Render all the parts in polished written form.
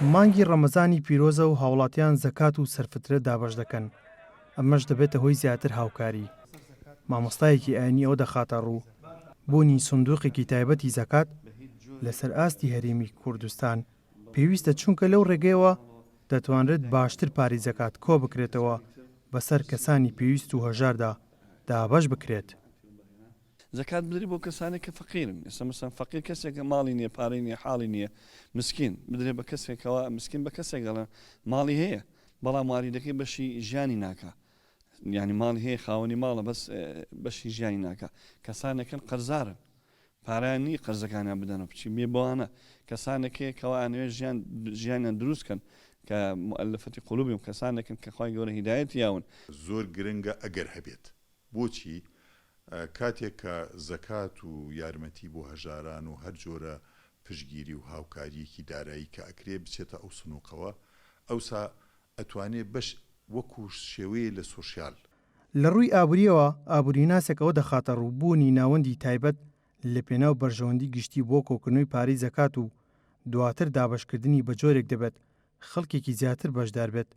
مانگی ڕەمەزانی پیرۆزە و هاوڵاتیان زەکات و سەرفترە دابەش دەکەن. ئەمەش دەبێتە هۆی زیاتر هاوکاری. مامۆستایەکی ئاینی ئەو دەخاتە ڕوو بوونی سندووقێکی تایبەتی زەکات لەسەر ئاستی هەرێمی کوردستان پێویستە چونکە لەو ڕێگەیەوە دەتوانرێت باشتر پاری زەکات کۆ بکرێتەوە بەسەر کەسانی پێویست و هەژاردا دابەش بکرێت. زەکات بدرێت بۆ کەسانێک کە فەقیرن. ئێستا مەسەڵەن فەقیر کەسێکە ماڵی نییە، پارەی نییە، حاڵی نییە، مسکین بدرێت بە کەسێکەوە مسکین بە کەسێک دەڵێن ماڵی هەیە بەڵام واریدەکەی بەشی ژیانی ناکە. یعنی ماڵی هەیە خاوەنی ماڵە بەس بەشی ژیانی ناکە. کەسانێکن قەرزارن پارەیان نییە قەرزەکانیان بدەنەوە بچی بێ بۆوانە. کەسانێکەیە کەەوە ئەنوێ ژیانیان دروستکەن کە مؤلفەتی قولوبی و کەسانێکن کە خۆی گەورە هیدایەت یاون. زۆر گرنگە ئەگەر هەبێت. بۆچی کاتێک کە زەکات و یارمەتی بۆ هەژاران و هەر جۆرە پشگیری و هاوکاریەکی دارایی کە ئەکرێ بچێتە ئەو سنووقەوە ئەوسا ئەتوانێت بەش وەکو شێوەیە لە سۆشیال. لە ڕووی ئابووریەوە ئابووریناسێکەوە دەخاتە ڕووبوونی ناوەندی تایبەت لە پێناو بەرژەوەندی گشتی بۆ کۆکردنەوەی پارەی زەکات و دواتر دابەشکردنی بە جۆرێک دەبێت خەڵکێکی زیاتر بەشدار بێت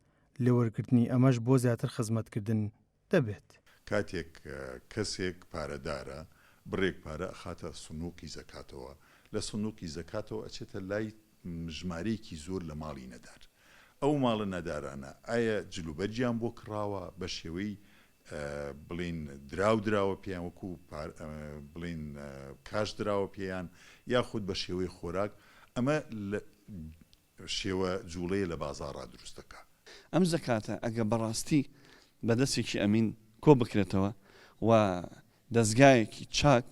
لە وەرگرتنی ئەمەش بۆ زیاتر خزمەتکردن دەبێت. کاتێک کەسێک پارەدارە بڕێک پارە ئەخاتە سنووقی زەکاتەوە لە سنووقی زەکاتەوە ئەچێتە لای ژمارەیەکی زۆر لە ماڵی نەدار. ئەو ماڵە نەدارانە ئایا جلوبەرجیان بۆ کراوە بە شێوەی بڵین دراوە پێیان وەکو بڵین کاش دراوە پێیان یاخود بە شێوەی خۆراک ئەمە شێوە جوڵەیە لە بازاڕا دروست دەکا. ئەم زەکاتە ئەگە بەڕاستی بەدەستێکی ئەمین کۆ بکرێتەوە و دەستگایەکی چاک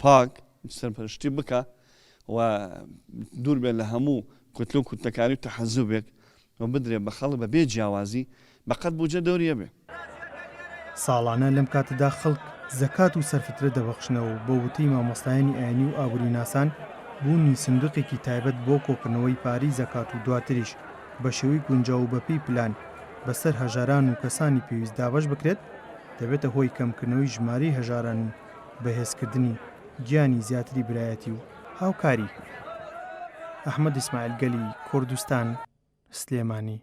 پاک سەرپەرشتی بکە و دوور بێت لە هەموو کوتلە و کوتلەکاری و تەحەزوبێک و بدرێت بە خەڵک بە بێ جیاوازی بەقەت بوجە دەوریە بێ. ساڵانە لەم کاتەدا خەڵک زەکات و سەرفترە دەبەخشنەوە بۆ وتەی مامۆستایانی ئاینی و ئابووریناسان بوونی سندوقێکی تایبەت بۆ کۆکردنەوەی پارەی زەکات و دواتریش بە شێوەی گونجاو و بەپێی پلان بەسەر هەژاران و کەسانی پێویست دابەش بکرێت دەبێتە هۆی کەمکردنەوەی ژمارەی هەژاران و بەهێزکردنی گیانی زیاتری برایەتی و هاوکاری. ئەحمەد ئیسماعیل گەلی کوردستان سلێمانی.